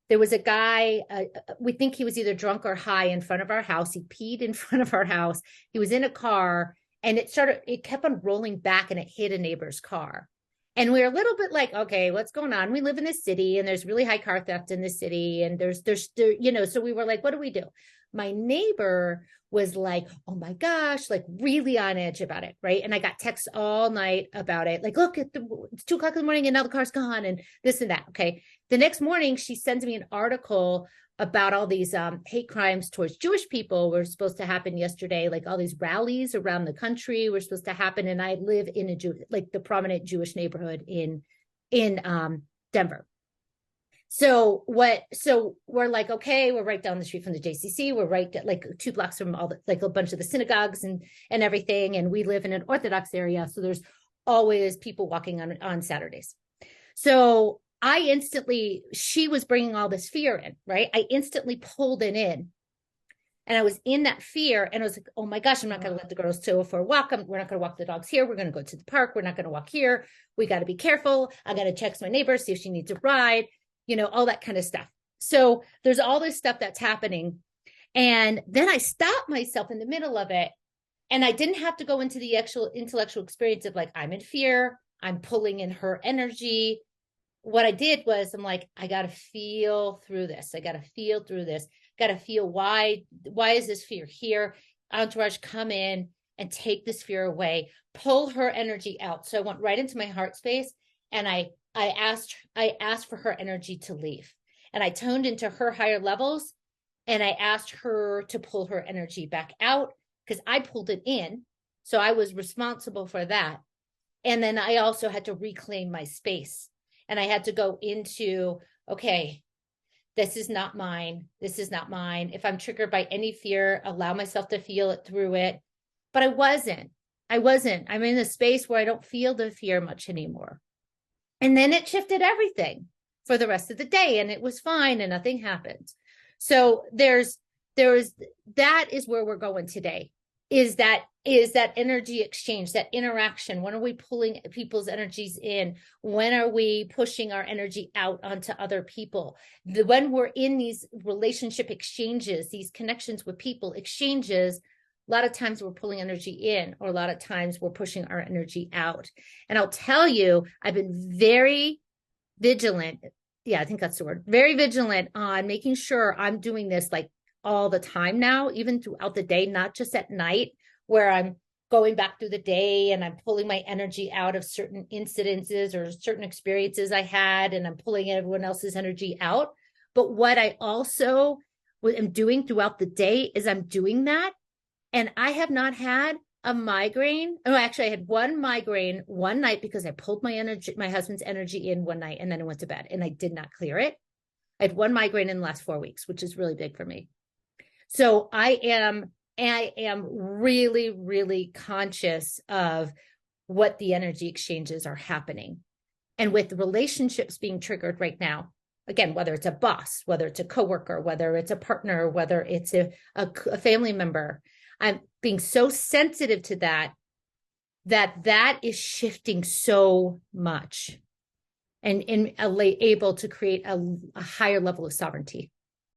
there was a guy, we think he was either drunk or high in front of our house. He peed in front of our house. He was in a car and it kept on rolling back and it hit a neighbor's car. And we we're a little bit like, okay, what's going on? We live in a city and there's really high car theft in the city. And there's, so we were like, what do we do? My neighbor was like, oh my gosh, like really on edge about it. Right. And I got texts all night about it. Like, look, it's 2:00 in the morning and now the car's gone and this and that. Okay. The next morning, she sends me an article about all these hate crimes towards Jewish people were supposed to happen yesterday, like all these rallies around the country were supposed to happen. And I live in like the prominent Jewish neighborhood in Denver. So we're like, okay, we're right down the street from the JCC. We're right like 2 blocks from like a bunch of the synagogues and everything. And we live in an Orthodox area. So there's always people walking on Saturdays. So she was bringing all this fear in, right? I instantly pulled it in. And I was in that fear. And I was like, oh my gosh, I'm not going to let the girls go for a walk. We're not going to walk the dogs here. We're going to go to the park. We're not going to walk here. We got to be careful. I got to text my neighbor, see if she needs a ride, all that kind of stuff. So there's all this stuff that's happening. And then I stopped myself in the middle of it. And I didn't have to go into the actual intellectual experience of like, I'm in fear. I'm pulling in her energy. What I did was I'm like, I got to feel through this. I got to feel through this. Got to feel why is this fear here? Entourage, come in and take this fear away, pull her energy out. So I went right into my heart space and I asked for her energy to leave. And I toned into her higher levels and I asked her to pull her energy back out because I pulled it in. So I was responsible for that. And then I also had to reclaim my space. And I had to go into, okay, this is not mine. This is not mine. If I'm triggered by any fear, allow myself to feel it through it. But I wasn't. I'm in a space where I don't feel the fear much anymore. And then it shifted everything for the rest of the day. And it was fine and nothing happened. So that is where we're going today. Is that energy exchange, that interaction? When are we pulling people's energies in? When are we pushing our energy out onto other people? When we're in these relationship exchanges, these connections with people, exchanges, a lot of times we're pulling energy in, or a lot of times we're pushing our energy out. And I'll tell you, I've been very vigilant. Yeah, I think that's the word. Very vigilant on making sure I'm doing this like all the time now, even throughout the day, not just at night where I'm going back through the day and I'm pulling my energy out of certain incidences or certain experiences I had, and I'm pulling everyone else's energy out. But what I also am doing throughout the day is I'm doing that. And I have not had a migraine. Oh, actually, I had one migraine one night because I pulled my husband's energy in one night, and then I went to bed and I did not clear it. I had one migraine in the last 4 weeks, which is really big for me. So I am really, really conscious of what the energy exchanges are happening. And with relationships being triggered right now, again, whether it's a boss, whether it's a coworker, whether it's a partner, whether it's a family member, I'm being so sensitive to that is shifting so much and able to create a higher level of sovereignty.